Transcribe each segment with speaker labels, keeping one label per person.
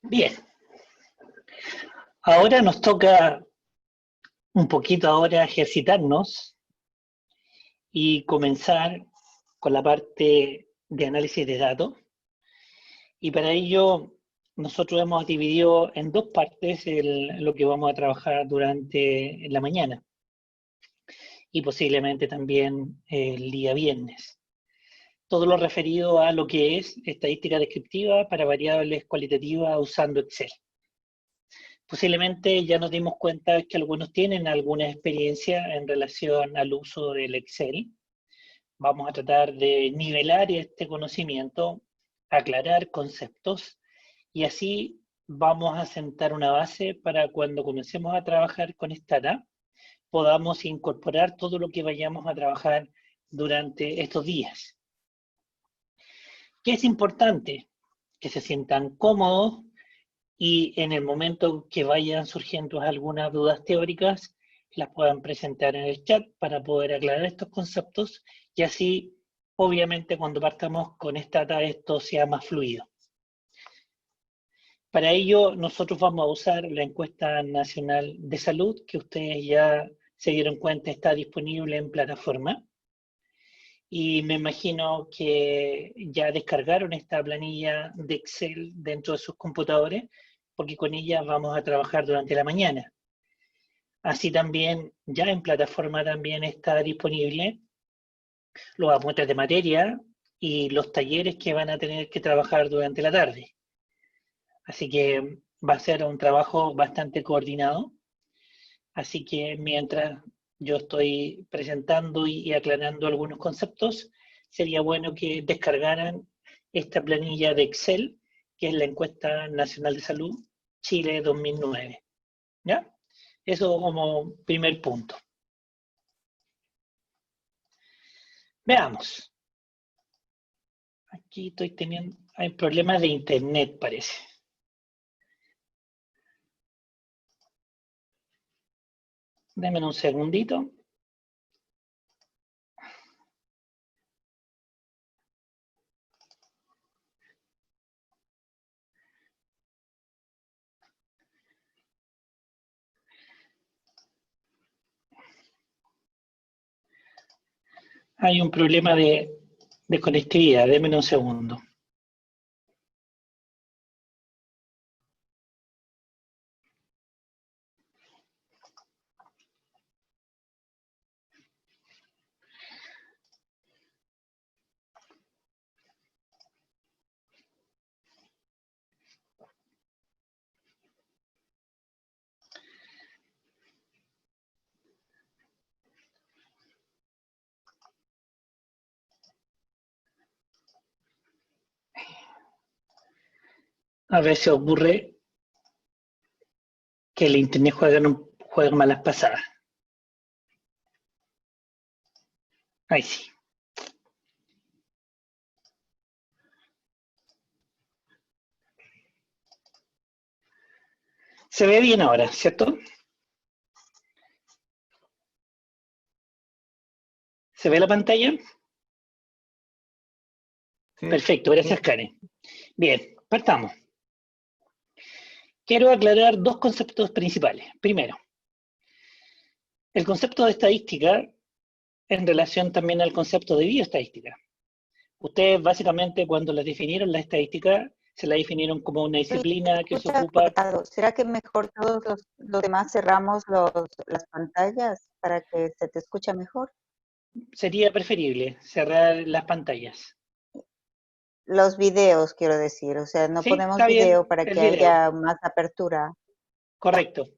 Speaker 1: Bien, ahora nos toca un poquito ahora ejercitarnos y comenzar con la parte de análisis de datos. Y para ello nosotros hemos dividido en dos partes lo que vamos a trabajar durante la mañana y posiblemente también el día viernes. Todo lo referido a lo que es estadística descriptiva para variables cualitativas usando Excel. Posiblemente ya nos dimos cuenta que algunos tienen alguna experiencia en relación al uso del Excel. Vamos a tratar de nivelar este conocimiento, aclarar conceptos y así vamos a sentar una base para cuando comencemos a trabajar con Stata podamos incorporar todo lo que vayamos a trabajar durante estos días. ¿Qué es importante? Que se sientan cómodos y en el momento que vayan surgiendo algunas dudas teóricas, las puedan presentar en el chat para poder aclarar estos conceptos y así, obviamente, cuando partamos con Stata, esto sea más fluido. Para ello, nosotros vamos a usar la encuesta nacional de salud, que ustedes ya se dieron cuenta está disponible en plataforma. Y me imagino que ya descargaron esta planilla de Excel dentro de sus computadores, porque con ella vamos a trabajar durante la mañana. Así también, ya en plataforma también está disponible los apuntes de materia y los talleres que van a tener que trabajar durante la tarde. Así que va a ser un trabajo bastante coordinado. Así que mientras yo estoy presentando y aclarando algunos conceptos, sería bueno que descargaran esta planilla de Excel, que es la Encuesta Nacional de Salud Chile 2009. ¿Ya? Eso como primer punto. Veamos. Aquí estoy teniendo, hay problemas de internet, parece. Denme un segundito. Hay un problema de conectividad, denme un segundo. A veces ocurre que el internet juega malas pasadas. Ahí sí. Se ve bien ahora, ¿cierto? ¿Se ve la pantalla?
Speaker 2: Sí.
Speaker 1: Perfecto, gracias Karen. Bien, partamos. Quiero aclarar dos conceptos principales. Primero, el concepto de estadística en relación también al concepto de bioestadística. Ustedes básicamente cuando las definieron la estadística, se la definieron como una disciplina que se ocupa...
Speaker 3: ¿Será que mejor todos los demás cerramos las pantallas para que se te escuche mejor?
Speaker 1: Sería preferible cerrar las pantallas.
Speaker 3: Los videos, quiero decir, o sea, no
Speaker 1: Sí,
Speaker 3: ponemos
Speaker 1: está bien,
Speaker 3: video para
Speaker 1: el
Speaker 3: que
Speaker 1: video.
Speaker 3: haya más apertura.
Speaker 1: Correcto.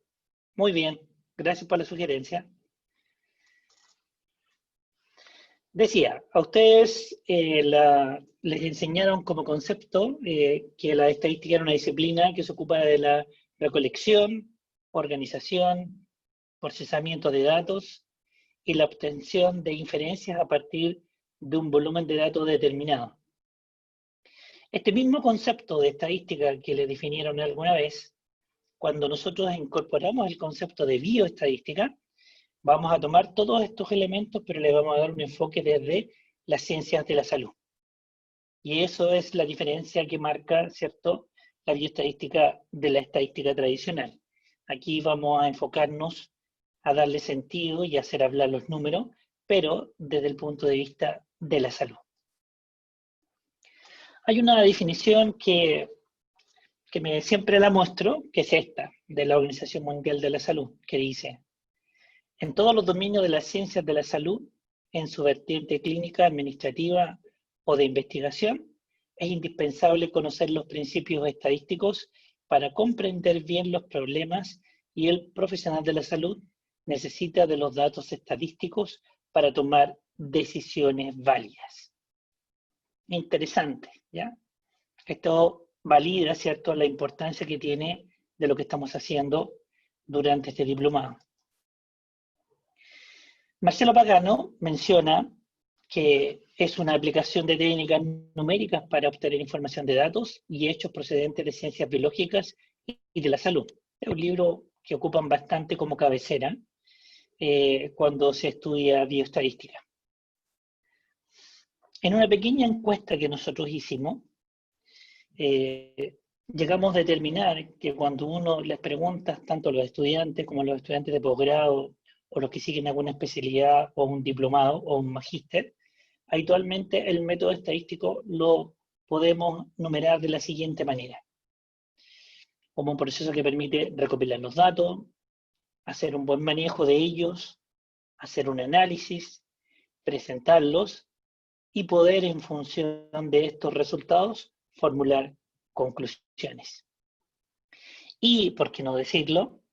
Speaker 1: Muy bien. Gracias por la sugerencia. Decía, a ustedes les enseñaron como concepto que la estadística era una disciplina que se ocupa de la recolección, organización, procesamiento de datos y la obtención de inferencias a partir de un volumen de datos determinado. Este mismo concepto de estadística que le definieron alguna vez, cuando nosotros incorporamos el concepto de bioestadística, vamos a tomar todos estos elementos, pero le vamos a dar un enfoque desde las ciencias de la salud. Y eso es la diferencia que marca, ¿cierto?, la bioestadística de la estadística tradicional. Aquí vamos a enfocarnos a darle sentido y hacer hablar los números, pero desde el punto de vista de la salud. Hay una definición que siempre la muestro, que es esta, de la Organización Mundial de la Salud, que dice: en todos los dominios de las ciencias de la salud, en su vertiente clínica, administrativa o de investigación, es indispensable conocer los principios estadísticos para comprender bien los problemas, y el profesional de la salud necesita de los datos estadísticos para tomar decisiones válidas. Interesante, ¿ya? Esto valida, ¿cierto?, la importancia que tiene de lo que estamos haciendo durante este diplomado. Marcelo Pagano menciona que es una aplicación de técnicas numéricas para obtener información de datos y hechos procedentes de ciencias biológicas y de la salud. Es un libro que ocupan bastante como cabecera cuando se estudia bioestadística. En una pequeña encuesta que nosotros hicimos, llegamos a determinar que cuando uno les pregunta, tanto a los estudiantes como a los estudiantes de posgrado, o los que siguen alguna especialidad, o un diplomado, o un magíster, habitualmente el método estadístico lo podemos numerar de la siguiente manera: como un proceso que permite recopilar los datos, hacer un buen manejo de ellos, hacer un análisis, presentarlos, y poder, en función de estos resultados, formular conclusiones. Y, por qué no decirlo,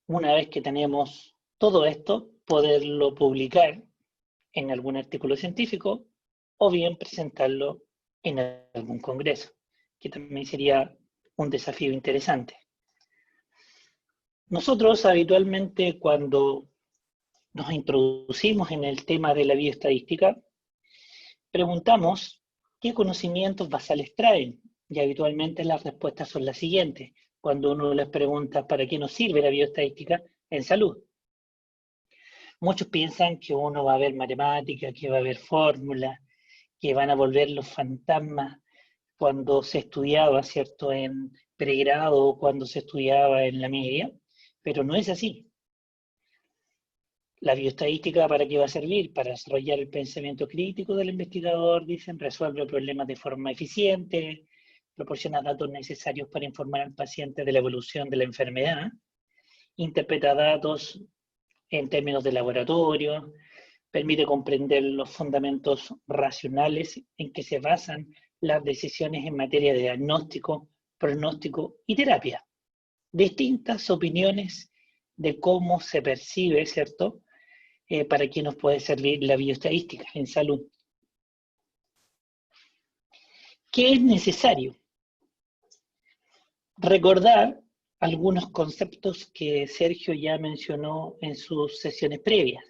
Speaker 1: una vez que tenemos todo esto, poderlo publicar en algún artículo científico o bien presentarlo en algún congreso, que también sería un desafío interesante. Nosotros habitualmente, cuando nos introducimos en el tema de la bioestadística, preguntamos qué conocimientos basales traen, y habitualmente las respuestas son las siguientes cuando uno les pregunta para qué nos sirve la bioestadística en salud. Muchos piensan que uno va a ver matemáticas, que va a haber fórmulas, que van a volver los fantasmas cuando se estudiaba, ¿cierto?, en pregrado o cuando se estudiaba en la media, pero no es así. La bioestadística, ¿para qué va a servir? Para desarrollar el pensamiento crítico del investigador, dicen, resuelve problemas de forma eficiente, proporciona datos necesarios para informar al paciente de la evolución de la enfermedad, interpreta datos en términos de laboratorio, permite comprender los fundamentos racionales en que se basan las decisiones en materia de diagnóstico, pronóstico y terapia. Distintas opiniones de cómo se percibe, ¿cierto?, para qué nos puede servir la bioestadística en salud. ¿Qué es necesario? Recordar algunos conceptos que Sergio ya mencionó en sus sesiones previas.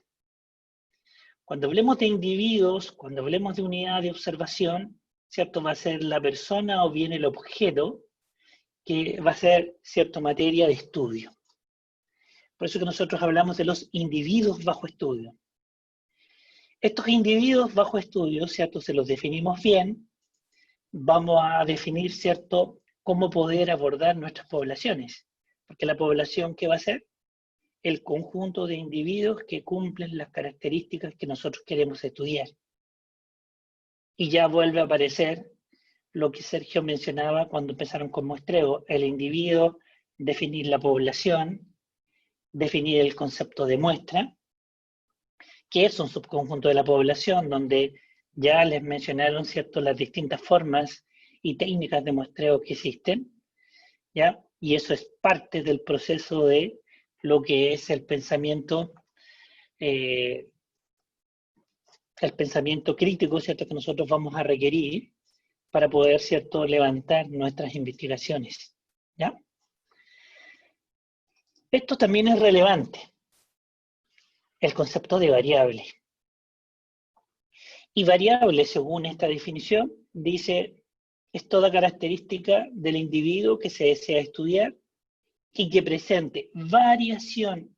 Speaker 1: Cuando hablemos de individuos, cuando hablemos de unidad de observación, ¿cierto?, va a ser la persona o bien el objeto que va a ser, ¿cierto?, materia de estudio. Por eso que nosotros hablamos de los individuos bajo estudio. Estos individuos bajo estudio, ¿cierto?, se los definimos bien, vamos a definir, ¿cierto?, cómo poder abordar nuestras poblaciones. Porque la población, ¿qué va a ser? El conjunto de individuos que cumplen las características que nosotros queremos estudiar. Y ya vuelve a aparecer lo que Sergio mencionaba cuando empezaron con muestreo: el individuo, definir la población, definir el concepto de muestra, que es un subconjunto de la población, donde ya les mencionaron, ¿cierto?, las distintas formas y técnicas de muestreo que existen, ¿ya? Y eso es parte del proceso de lo que es el pensamiento crítico, ¿cierto?, que nosotros vamos a requerir para poder, ¿cierto?, levantar nuestras investigaciones, ¿ya? Esto también es relevante, el concepto de variable. Y variable, según esta definición, dice, es toda característica del individuo que se desea estudiar y que presente variación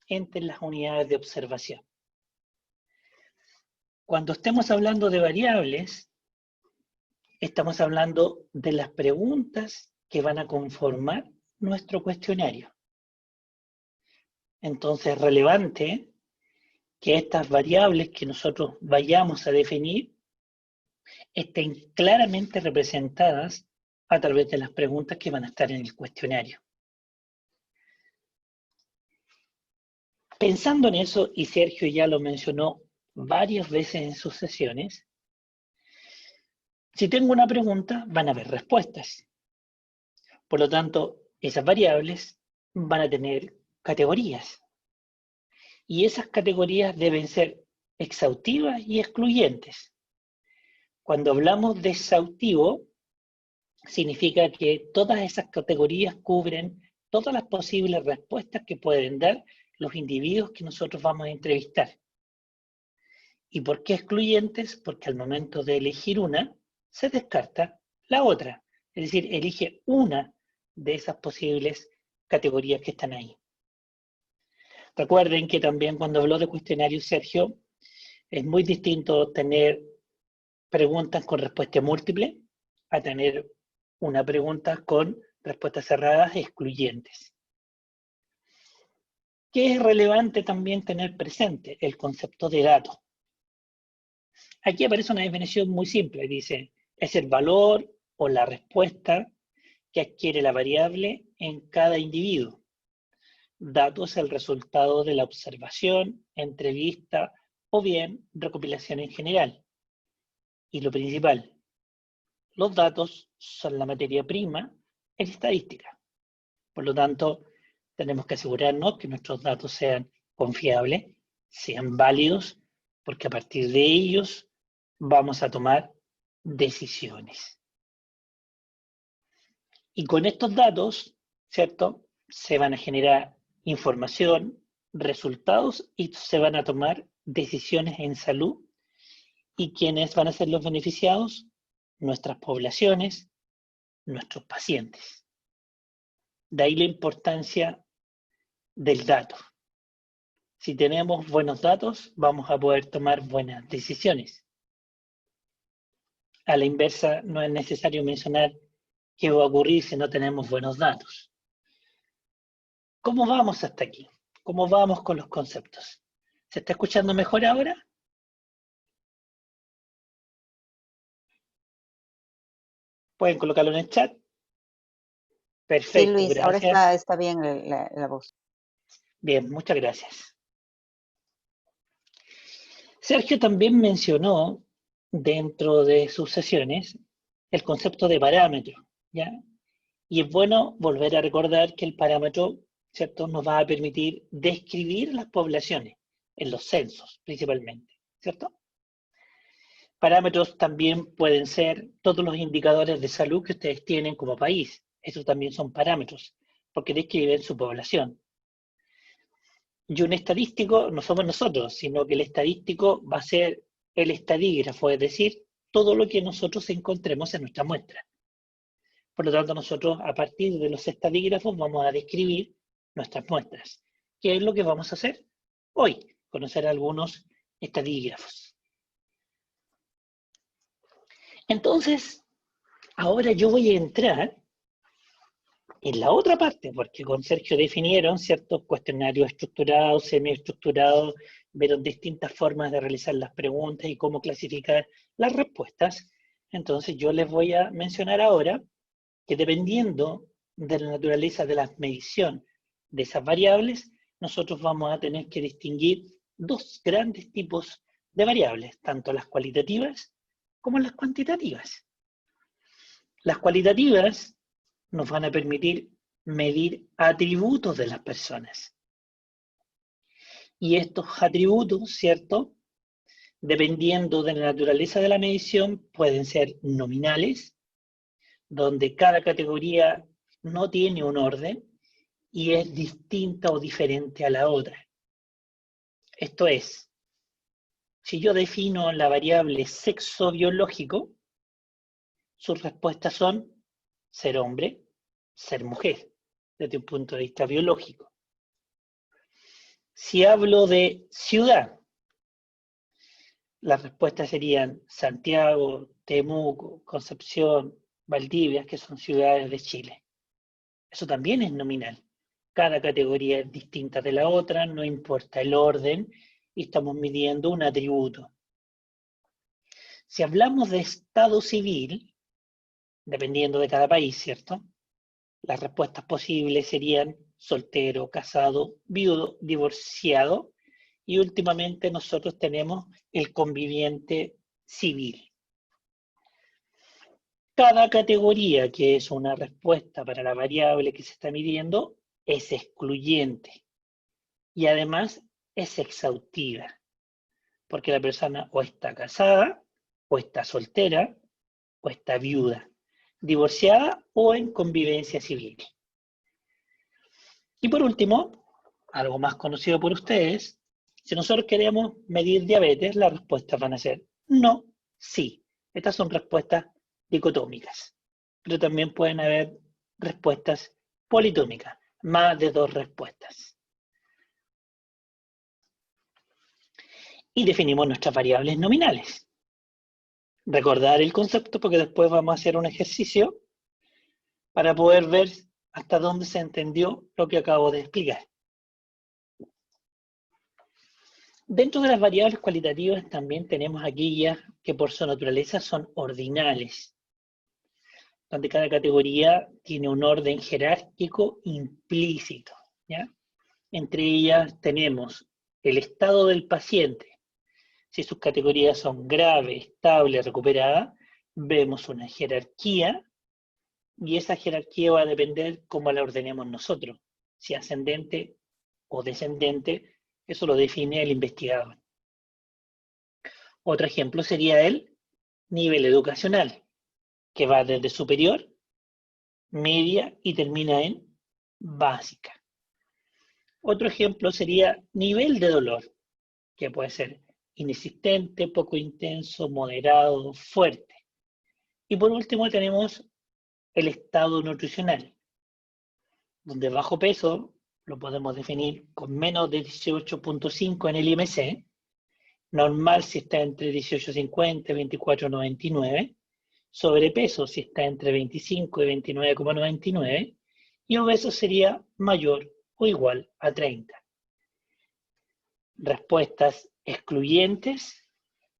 Speaker 1: entre las unidades de observación. Cuando estemos hablando de variables, estamos hablando de las preguntas que van a conformar nuestro cuestionario. Entonces es relevante que estas variables que nosotros vayamos a definir estén claramente representadas a través de las preguntas que van a estar en el cuestionario. Pensando en eso, y Sergio ya lo mencionó varias veces en sus sesiones, si tengo una pregunta, van a haber respuestas. Por lo tanto, esas variables van a tener categorías. Y esas categorías deben ser exhaustivas y excluyentes. Cuando hablamos de exhaustivo, significa que todas esas categorías cubren todas las posibles respuestas que pueden dar los individuos que nosotros vamos a entrevistar. ¿Y por qué excluyentes? Porque al momento de elegir una, se descarta la otra. Es decir, elige una de esas posibles categorías que están ahí. Recuerden que también cuando habló de cuestionario Sergio, es muy distinto tener preguntas con respuesta múltiple a tener una pregunta con respuestas cerradas excluyentes. ¿Qué es relevante también tener presente? El concepto de dato. Aquí aparece una definición muy simple, dice, es el valor o la respuesta que adquiere la variable en cada individuo. Dato es el resultado de la observación, entrevista o bien recopilación en general. Y lo principal, los datos son la materia prima en estadística. Por lo tanto, tenemos que asegurarnos que nuestros datos sean confiables, sean válidos, porque a partir de ellos vamos a tomar decisiones. Y con estos datos, ¿cierto? Se van a generar información, resultados y se van a tomar decisiones en salud. ¿Y quiénes van a ser los beneficiados? Nuestras poblaciones, nuestros pacientes. De ahí la importancia del dato. Si tenemos buenos datos, vamos a poder tomar buenas decisiones. A la inversa, no es necesario mencionar qué va a ocurrir si no tenemos buenos datos. ¿Cómo vamos hasta aquí? ¿Cómo vamos con los conceptos? ¿Se está escuchando mejor ahora? Pueden colocarlo en el chat. Perfecto,
Speaker 3: Sí, Luis, ahora
Speaker 1: gracias.
Speaker 3: está bien la voz.
Speaker 1: Bien, muchas gracias. Sergio también mencionó dentro de sus sesiones el concepto de parámetro, ¿ya? Y es bueno volver a recordar que el parámetro, ¿cierto?, nos va a permitir describir las poblaciones en los censos principalmente, ¿cierto? Parámetros también pueden ser todos los indicadores de salud que ustedes tienen como país. Esos también son parámetros, porque describen su población. Y un estadístico no somos nosotros, sino que el estadístico va a ser el estadígrafo, es decir, todo lo que nosotros encontremos en nuestra muestra. Por lo tanto, nosotros a partir de los estadígrafos vamos a describir nuestras muestras. ¿Qué es lo que vamos a hacer hoy? Conocer algunos estadígrafos. Entonces, ahora yo voy a entrar en la otra parte, porque con Sergio definieron ciertos cuestionarios estructurados, semiestructurados, vieron distintas formas de realizar las preguntas y cómo clasificar las respuestas. Entonces yo les voy a mencionar ahora que dependiendo de la naturaleza de la medición de esas variables, nosotros vamos a tener que distinguir dos grandes tipos de variables, tanto las cualitativas como las cuantitativas. Las cualitativas nos van a permitir medir atributos de las personas. Y estos atributos, ¿cierto?, dependiendo de la naturaleza de la medición, pueden ser nominales, donde cada categoría no tiene un orden y es distinta o diferente a la otra. Esto es, si yo defino la variable sexo biológico, sus respuestas son ser hombre, ser mujer, desde un punto de vista biológico. Si hablo de ciudad, las respuestas serían Santiago, Temuco, Concepción, Valdivia, que son ciudades de Chile. Eso también es nominal. Cada categoría es distinta de la otra, no importa el orden, y estamos midiendo un atributo. Si hablamos de estado civil, dependiendo de cada país, ¿cierto? Las respuestas posibles serían soltero, casado, viudo, divorciado, y últimamente nosotros tenemos el conviviente civil. Cada categoría que es una respuesta para la variable que se está midiendo es excluyente y además es exhaustiva, porque la persona o está casada, o está soltera, o está viuda, divorciada o en convivencia civil. Y por último, algo más conocido por ustedes, si nosotros queremos medir diabetes, las respuestas van a ser no, sí. Estas son respuestas dicotómicas, pero también pueden haber respuestas politómicas, más de dos respuestas. Y definimos nuestras variables nominales. Recordar el concepto porque después vamos a hacer un ejercicio para poder ver hasta dónde se entendió lo que acabo de explicar. Dentro de las variables cualitativas también tenemos aquellas que por su naturaleza son ordinales, donde cada categoría tiene un orden jerárquico implícito, ¿ya? Entre ellas tenemos el estado del paciente. Si sus categorías son grave, estable, recuperada, vemos una jerarquía y esa jerarquía va a depender cómo la ordenemos nosotros, si ascendente o descendente, eso lo define el investigador. Otro ejemplo sería el nivel educacional, que va desde superior, media y termina en básica. Otro ejemplo sería nivel de dolor, que puede ser inexistente, poco intenso, moderado, fuerte. Y por último tenemos el estado nutricional, donde bajo peso lo podemos definir con menos de 18.5 en el IMC, normal si está entre 18.50 y 24.99, sobrepeso si está entre 25 y 29,99, y obeso sería mayor o igual a 30. Respuestas excluyentes,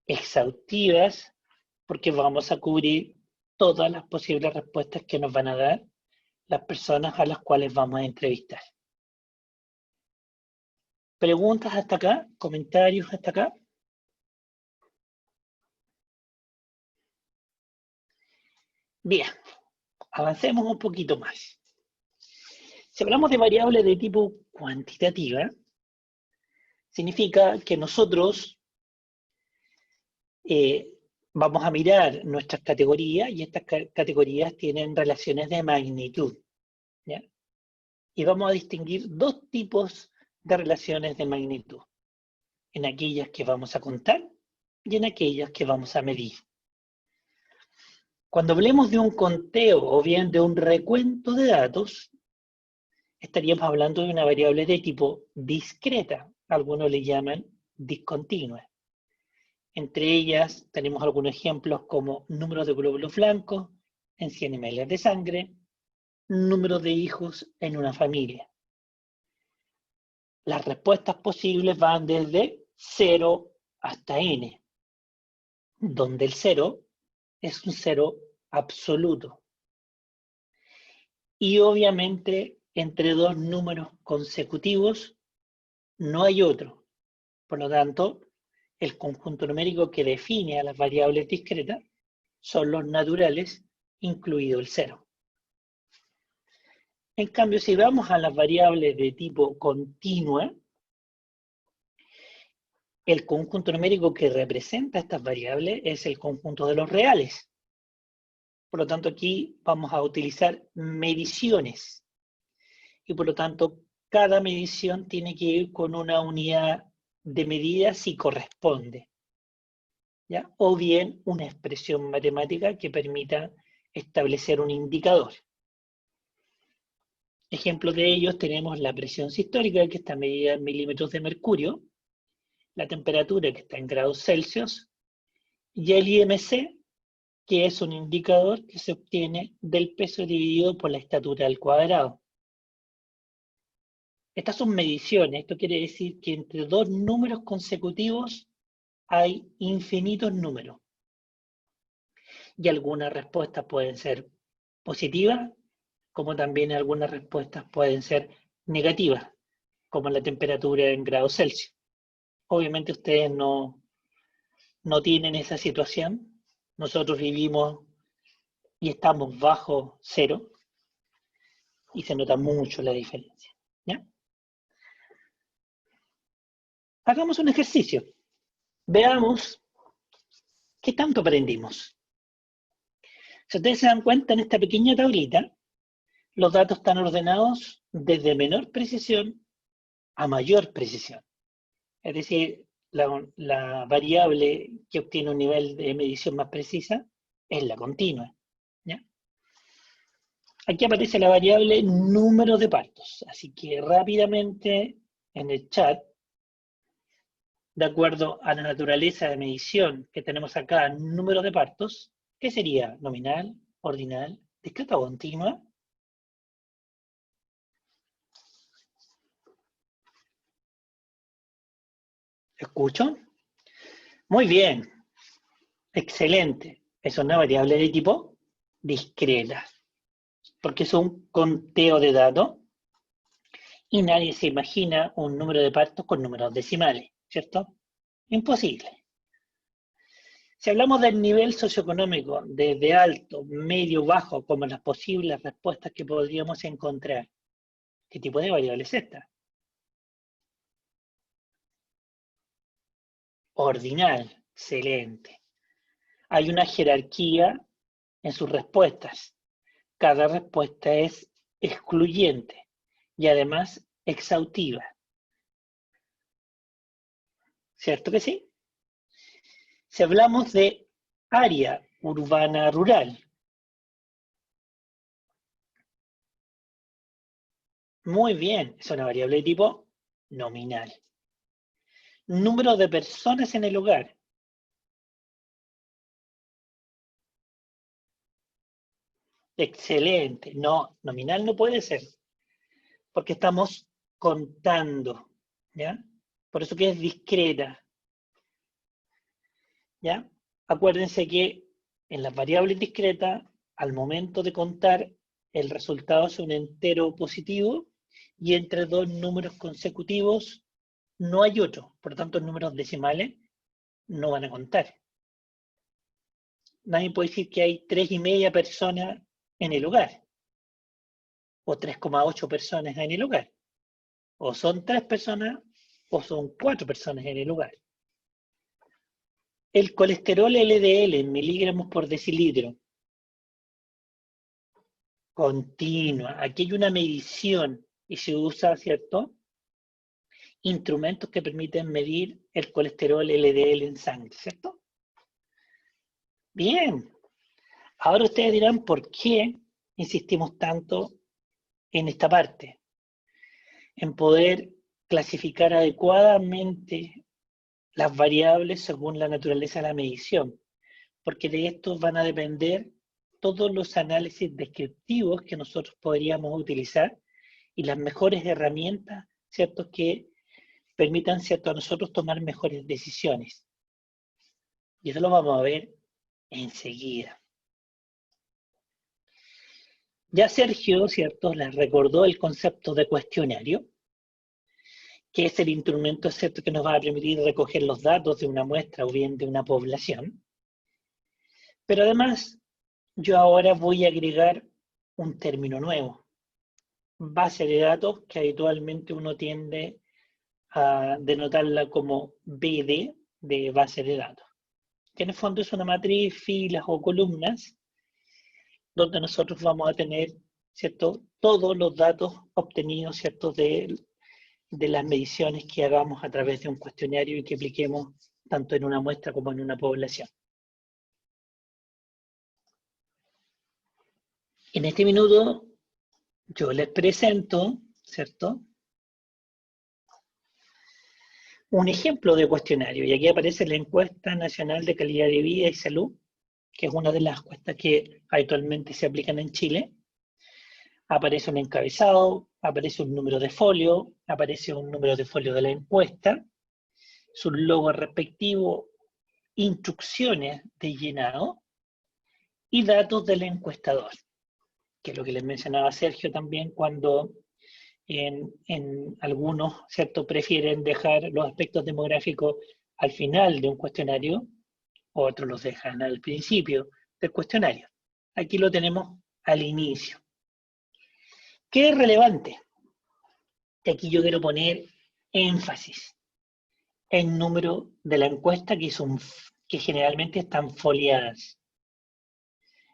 Speaker 1: exhaustivas, porque vamos a cubrir todas las posibles respuestas que nos van a dar las personas a las cuales vamos a entrevistar. ¿Preguntas hasta acá? ¿Comentarios hasta acá? Bien, avancemos un poquito más. Si hablamos de variables de tipo cuantitativa, significa que nosotros vamos a mirar nuestras categorías y estas categorías tienen relaciones de magnitud, ¿ya? Y vamos a distinguir dos tipos de relaciones de magnitud, en aquellas que vamos a contar y en aquellas que vamos a medir. Cuando hablemos de un conteo o bien de un recuento de datos, estaríamos hablando de una variable de tipo discreta, algunos le llaman discontinua. Entre ellas tenemos algunos ejemplos como número de glóbulos blancos en 100 ml de sangre, número de hijos en una familia. Las respuestas posibles van desde 0 hasta n, donde el 0 es un 0 absoluto. Y obviamente entre dos números consecutivos no hay otro. Por lo tanto, el conjunto numérico que define a las variables discretas son los naturales, incluido el 0. En cambio, si vamos a las variables de tipo continua, el conjunto numérico que representa estas variables es el conjunto de los reales. Por lo tanto, aquí vamos a utilizar mediciones. Y por lo tanto, cada medición tiene que ir con una unidad de medida si corresponde, ¿ya? O bien una expresión matemática que permita establecer un indicador. Ejemplos de ellos tenemos la presión sistólica, que está medida en milímetros de mercurio, la temperatura, que está en grados Celsius, y el IMC, que es un indicador que se obtiene del peso dividido por la estatura al cuadrado. Estas son mediciones, esto quiere decir que entre dos números consecutivos hay infinitos números. Y algunas respuestas pueden ser positivas, como también algunas respuestas pueden ser negativas, como la temperatura en grados Celsius. Obviamente ustedes no tienen esa situación. Nosotros vivimos y estamos bajo cero y se nota mucho la diferencia. ¿Ya? Hagamos un ejercicio. Veamos qué tanto aprendimos. Si ustedes se dan cuenta, en esta pequeña tablita, los datos están ordenados desde menor precisión a mayor precisión. Es decir, la variable que obtiene un nivel de medición más precisa es la continua. ¿Ya? Aquí aparece la variable número de partos. Así que rápidamente en el chat, de acuerdo a la naturaleza de medición que tenemos acá, número de partos, ¿qué sería? ¿Nominal? ¿Ordinal? ¿Discreta o continua? ¿Escucho? Muy bien. Excelente. Es una variable de tipo discreta, porque es un conteo de datos y nadie se imagina un número de partos con números decimales, ¿cierto? Imposible. Si hablamos del nivel socioeconómico, desde alto, medio, bajo, como las posibles respuestas que podríamos encontrar, ¿qué tipo de variable es esta? Ordinal, excelente. Hay una jerarquía en sus respuestas. Cada respuesta es excluyente y además exhaustiva. ¿Cierto que sí? Si hablamos de área urbana rural, muy bien, es una variable de tipo nominal. Número de personas en el hogar. Excelente. No, nominal no puede ser, porque estamos contando, ¿ya? Por eso que es discreta, ¿ya? Acuérdense que en las variables discretas, al momento de contar, el resultado es un entero positivo y entre dos números consecutivos no hay otro. Por lo tanto, números decimales no van a contar. Nadie puede decir que hay 3,5 personas en el hogar o 3,8 personas en el hogar. O son 3 personas o son 4 personas en el hogar. El colesterol LDL en miligramos por decilitro. Continua. Aquí hay una medición y se usa, ¿cierto? Instrumentos que permiten medir el colesterol LDL en sangre, ¿cierto? Bien. Ahora ustedes dirán por qué insistimos tanto en esta parte, en poder clasificar adecuadamente las variables según la naturaleza de la medición, porque de esto van a depender todos los análisis descriptivos que nosotros podríamos utilizar y las mejores herramientas, ¿cierto?, que permitan, ¿cierto?, a nosotros tomar mejores decisiones. Y eso lo vamos a ver enseguida. Ya Sergio, ¿cierto?, les recordó el concepto de cuestionario, que es el instrumento, ¿cierto?, que nos va a permitir recoger los datos de una muestra o bien de una población. Pero además, yo ahora voy a agregar un término nuevo, base de datos, que habitualmente uno tiende a denotarla como BD, de base de datos, que en el fondo es una matriz, filas o columnas, donde nosotros vamos a tener, ¿cierto?, todos los datos obtenidos, ¿cierto?, de las mediciones que hagamos a través de un cuestionario y que apliquemos tanto en una muestra como en una población. En este minuto yo les presento, ¿cierto?, un ejemplo de cuestionario, y aquí aparece la Encuesta Nacional de Calidad de Vida y Salud que es una de las encuestas que habitualmente se aplican en Chile, aparece un encabezado, aparece un número de folio, aparece un número de folio de la encuesta, su logo respectivo, instrucciones de llenado y datos del encuestador, que es lo que les mencionaba Sergio también cuando en algunos, ¿cierto?, prefieren dejar los aspectos demográficos al final de un cuestionario, otros los dejan al principio del cuestionario. Aquí lo tenemos al inicio. ¿Qué es relevante? Y aquí yo quiero poner énfasis en número de la encuesta que generalmente están foliadas.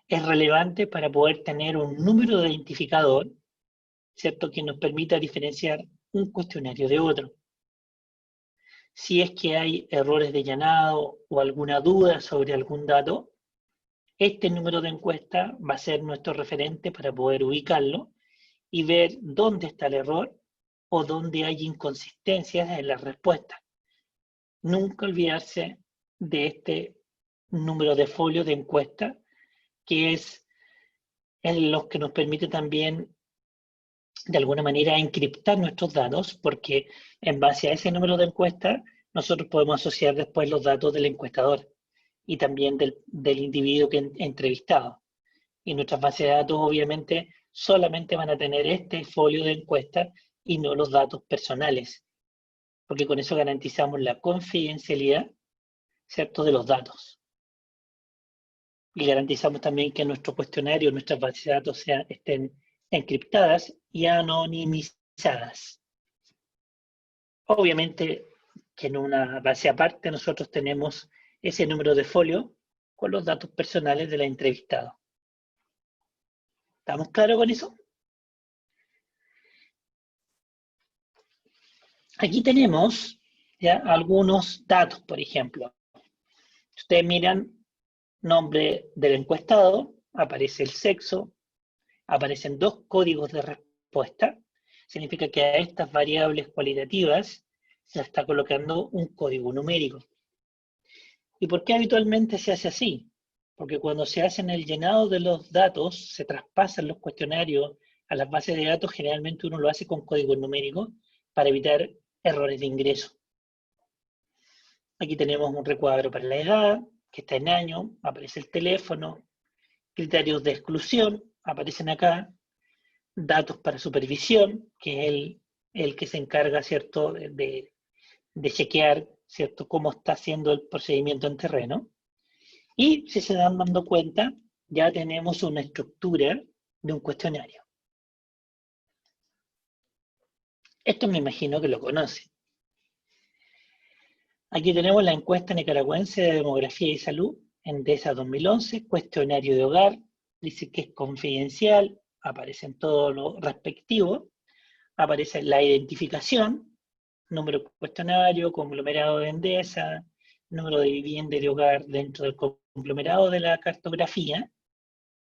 Speaker 1: Es relevante para poder tener un número de identificador, ¿cierto?, que nos permita diferenciar un cuestionario de otro. Si es que hay errores de llenado o alguna duda sobre algún dato, este número de encuesta va a ser nuestro referente para poder ubicarlo y ver dónde está el error o dónde hay inconsistencias en las respuestas. Nunca olvidarse de este número de folio de encuesta, que es en los que nos permite también, de alguna manera, encriptar nuestros datos, porque en base a ese número de encuesta, nosotros podemos asociar después los datos del encuestador y también del individuo que entrevistado. Y nuestras bases de datos, obviamente, solamente van a tener este folio de encuesta y no los datos personales, porque con eso garantizamos la confidencialidad, ¿cierto?, de los datos. Y garantizamos también que nuestro cuestionario, nuestras bases de datos estén encriptadas y anonimizadas. Obviamente que en una base aparte nosotros tenemos ese número de folio con los datos personales del entrevistado. ¿Estamos claros con eso? Aquí tenemos ya algunos datos, por ejemplo. Ustedes miran nombre del encuestado, aparece el sexo, aparecen 2 códigos de respuesta. Significa que a estas variables cualitativas se está colocando un código numérico. ¿Y por qué habitualmente se hace así? Porque cuando se hace el llenado de los datos, se traspasan los cuestionarios a las bases de datos, generalmente uno lo hace con código numérico para evitar errores de ingreso. Aquí tenemos un recuadro para la edad, que está en año, aparece el teléfono, criterios de exclusión, aparecen acá, datos para supervisión, que es el que se encarga, ¿cierto?, de chequear, ¿cierto?, cómo está haciendo el procedimiento en terreno. Y si se dan dando cuenta, ya tenemos una estructura de un cuestionario. Esto me imagino que lo conocen. Aquí tenemos la encuesta nicaragüense de demografía y salud, Endesa 2011, cuestionario de hogar, dice que es confidencial, aparece en todo lo respectivo, aparece la identificación, número de cuestionario, conglomerado de Endesa, número de vivienda y de hogar dentro del conglomerado de la cartografía,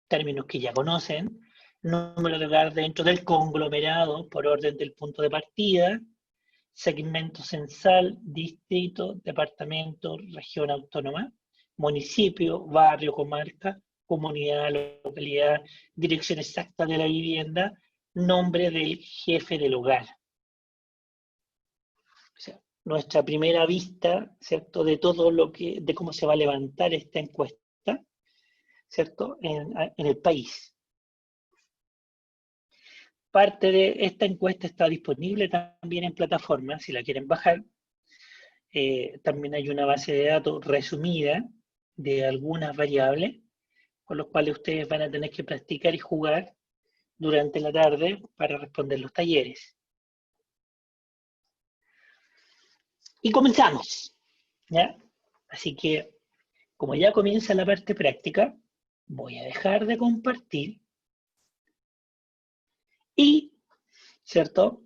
Speaker 1: términos que ya conocen, número de hogar dentro del conglomerado por orden del punto de partida, segmento censal, distrito, departamento, región autónoma, municipio, barrio, comarca, comunidad, localidad, dirección exacta de la vivienda, nombre del jefe del hogar. O sea, nuestra primera vista, ¿cierto?, de todo de cómo se va a levantar esta encuesta, ¿cierto?, en el país. Parte de esta encuesta está disponible también en plataforma, si la quieren bajar. También hay una base de datos resumida de algunas variables, con los cuales ustedes van a tener que practicar y jugar durante la tarde para responder los talleres. Y comenzamos, ¿ya? Así que, como ya comienza la parte práctica, voy a dejar de compartir y, ¿cierto?,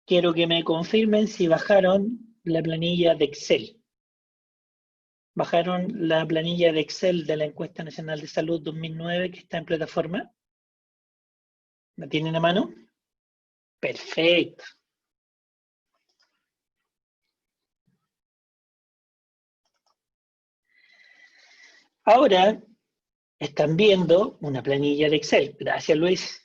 Speaker 1: quiero que me confirmen si bajaron la planilla de Excel. ¿Bajaron la planilla de Excel de la Encuesta Nacional de Salud 2009 que está en plataforma? ¿La tienen a mano? Perfecto. Ahora están viendo una planilla de Excel. Gracias, Luis.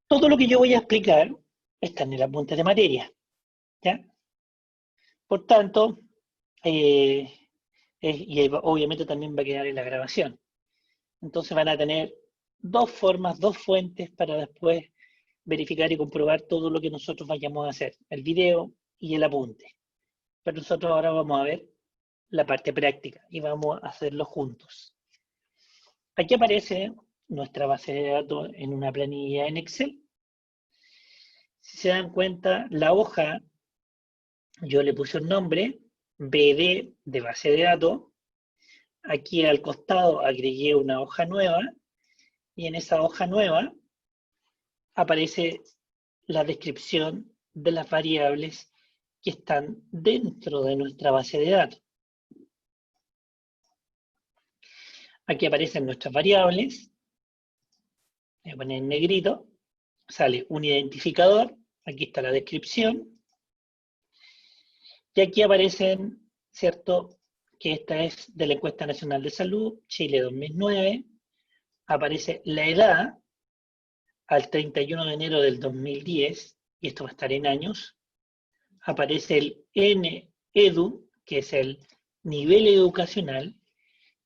Speaker 1: Todo lo que yo voy a explicar está en el apunte de materia, ¿ya? Por tanto, y obviamente también va a quedar en la grabación. Entonces van a tener dos formas, dos fuentes para después verificar y comprobar todo lo que nosotros vayamos a hacer, el video y el apunte. Pero nosotros ahora vamos a ver la parte práctica y vamos a hacerlo juntos. Aquí aparece nuestra base de datos en una planilla en Excel. Si se dan cuenta, la hoja, yo le puse un nombre, BD de base de datos. Aquí al costado agregué una hoja nueva y en esa hoja nueva aparece la descripción de las variables que están dentro de nuestra base de datos. Aquí aparecen nuestras variables. Voy a poner en negrito. Sale un identificador. Aquí está la descripción. Y aquí aparecen, ¿cierto? Que esta es de la Encuesta Nacional de Salud, Chile 2009. Aparece la edad al 31 de enero del 2010, y esto va a estar en años. Aparece el NEDU, que es el nivel educacional,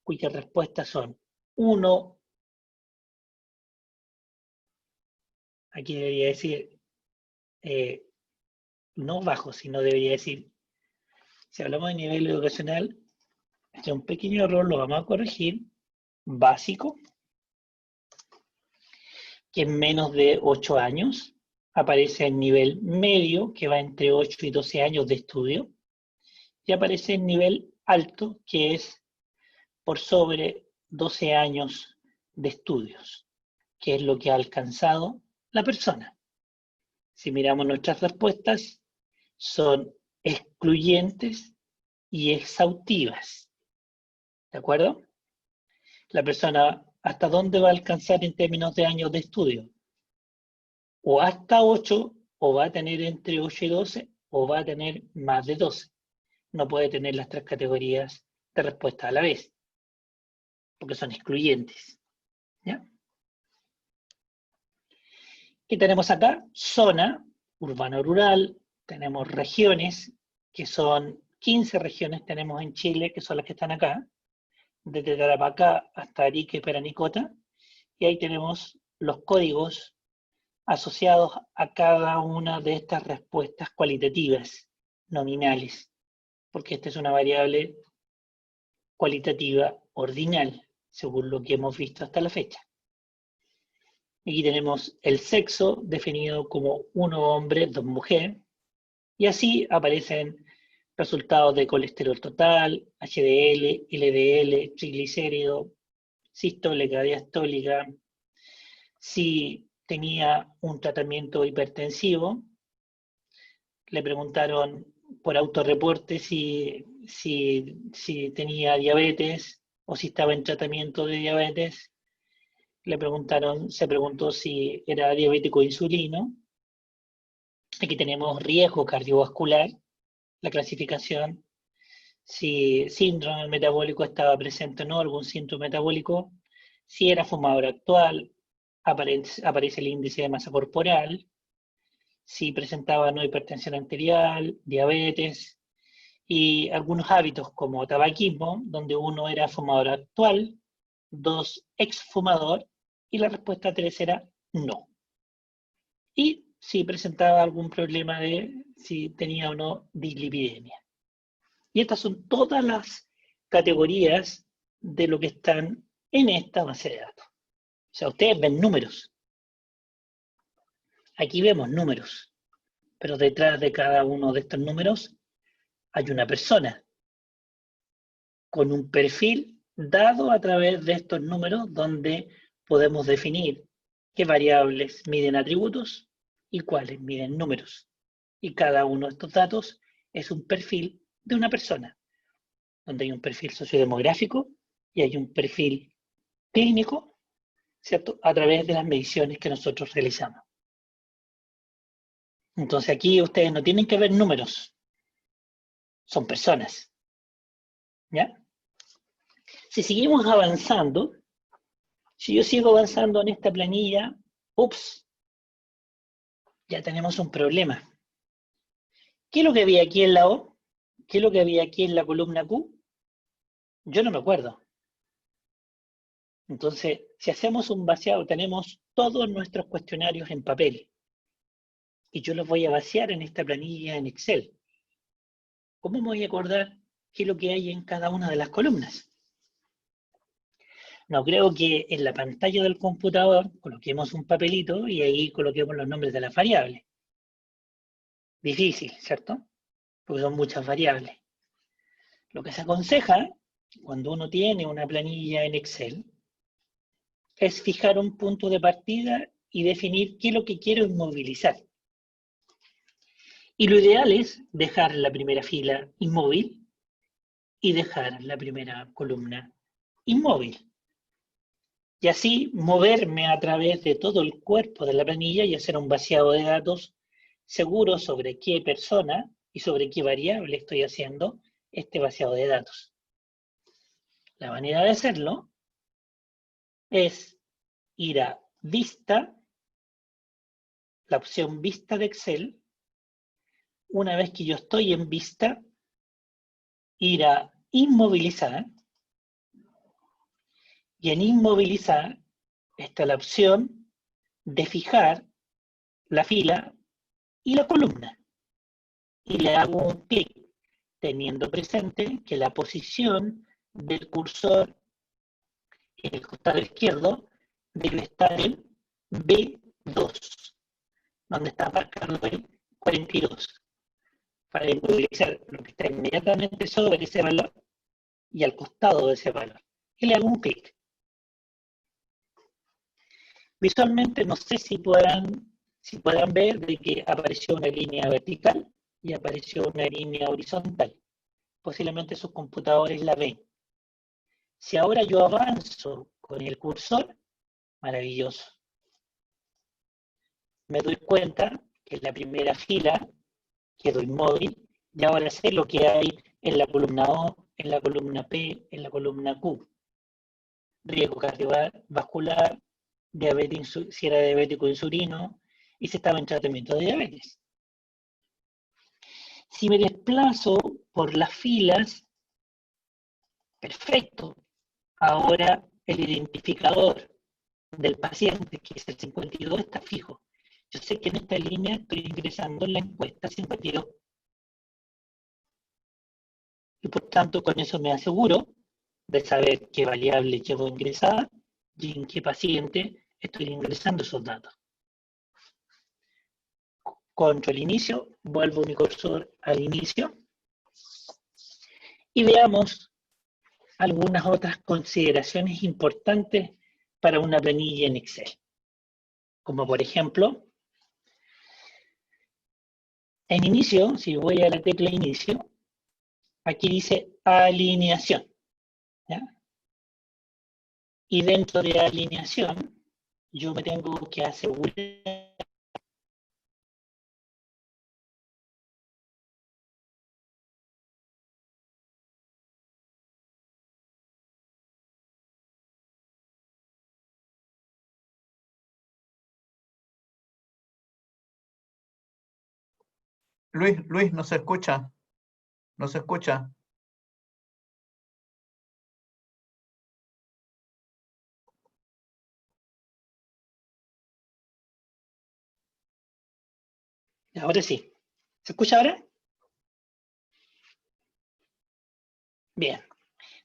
Speaker 1: cuyas respuestas son 1, aquí debería decir, no bajo, sino debería decir, si hablamos de nivel educacional, este es un pequeño error, lo vamos a corregir, básico, que es menos de 8 años, aparece el nivel medio, que va entre 8 y 12 años de estudio, y aparece el nivel alto, que es por sobre 12 años de estudios, que es lo que ha alcanzado la persona. Si miramos nuestras respuestas, son excluyentes y exhaustivas. ¿De acuerdo? La persona, ¿hasta dónde va a alcanzar en términos de años de estudio? O hasta 8, o va a tener entre 8 y 12, o va a tener más de 12. No puede tener las tres categorías de respuesta a la vez, porque son excluyentes. ¿Ya? ¿Qué tenemos acá? Zona, urbano-rural, tenemos regiones, que son 15 regiones tenemos en Chile, que son las que están acá, desde Tarapacá hasta Arica y Paranicota, y ahí tenemos los códigos asociados a cada una de estas respuestas cualitativas, nominales, porque esta es una variable cualitativa ordinal, según lo que hemos visto hasta la fecha. Aquí tenemos el sexo definido como 1 hombre, 2 mujeres, y así aparecen resultados de colesterol total, HDL, LDL, triglicérido, sistólica, diastólica, si tenía un tratamiento hipertensivo. Le preguntaron por autorreporte si tenía diabetes o si estaba en tratamiento de diabetes. Se preguntó si era diabético insulino. Aquí tenemos riesgo cardiovascular, la clasificación, si síndrome metabólico estaba presente o no, algún síntoma metabólico, si era fumador actual, aparece el índice de masa corporal, si presentaba no hipertensión arterial, diabetes, y algunos hábitos como tabaquismo, donde 1 era fumador actual, 2 exfumador, y la respuesta 3 era no. Y si presentaba algún problema de si tenía o no dislipidemia. Y estas son todas las categorías de lo que están en esta base de datos. O sea, ustedes ven números. Aquí vemos números. Pero detrás de cada uno de estos números hay una persona con un perfil dado a través de estos números donde podemos definir qué variables miden atributos y cuáles miden números. Y cada uno de estos datos es un perfil de una persona, donde hay un perfil sociodemográfico y hay un perfil clínico, ¿cierto? A través de las mediciones que nosotros realizamos. Entonces aquí ustedes no tienen que ver números, son personas. ¿Ya? Si seguimos avanzando, si yo sigo avanzando en esta planilla, ups, ya tenemos un problema. ¿Qué es lo que había aquí en la O? ¿Qué es lo que había aquí en la columna Q? Yo no me acuerdo. Entonces, si hacemos un vaciado, tenemos todos nuestros cuestionarios en papel. Y yo los voy a vaciar en esta planilla en Excel. ¿Cómo me voy a acordar qué es lo que hay en cada una de las columnas? No creo que en la pantalla del computador coloquemos un papelito y ahí coloquemos los nombres de las variables. Difícil, ¿cierto? Porque son muchas variables. Lo que se aconseja cuando uno tiene una planilla en Excel es fijar un punto de partida y definir qué es lo que quiero inmovilizar. Y lo ideal es dejar la primera fila inmóvil y dejar la primera columna inmóvil. Y así moverme a través de todo el cuerpo de la planilla y hacer un vaciado de datos seguro sobre qué persona y sobre qué variable estoy haciendo este vaciado de datos. La manera de hacerlo es ir a Vista, la opción Vista de Excel. Una vez que yo estoy en Vista, ir a Inmovilizar. Y en Inmovilizar está la opción de fijar la fila y la columna. Y le hago un clic, teniendo presente que la posición del cursor en el costado izquierdo debe estar en B2, donde está marcado el 42, para inmovilizar lo que está inmediatamente sobre ese valor y al costado de ese valor. Y le hago un clic. Visualmente no sé si podrán ver de que apareció una línea vertical y apareció una línea horizontal. Posiblemente sus computadores la ven. Si ahora yo avanzo con el cursor, maravilloso. Me doy cuenta que en la primera fila quedo inmóvil y ahora sé lo que hay en la columna O, en la columna P, en la columna Q. Riesgo cardiovascular, si era diabético insulino y si estaba en tratamiento de diabetes. Si me desplazo por las filas, perfecto. Ahora el identificador del paciente, que es el 52, está fijo. Yo sé que en esta línea estoy ingresando en la encuesta 52. Y por tanto, con eso me aseguro de saber qué variable llevo ingresada y en qué paciente estoy ingresando esos datos. Control inicio, vuelvo mi cursor al inicio y veamos algunas otras consideraciones importantes para una planilla en Excel. Como por ejemplo, en inicio, si voy a la tecla inicio, aquí dice alineación. ¿Ya? Y dentro de alineación, yo me tengo que asegurar
Speaker 2: Luis, no se escucha. No se escucha.
Speaker 1: ahora sí. ¿Se escucha ahora? Bien.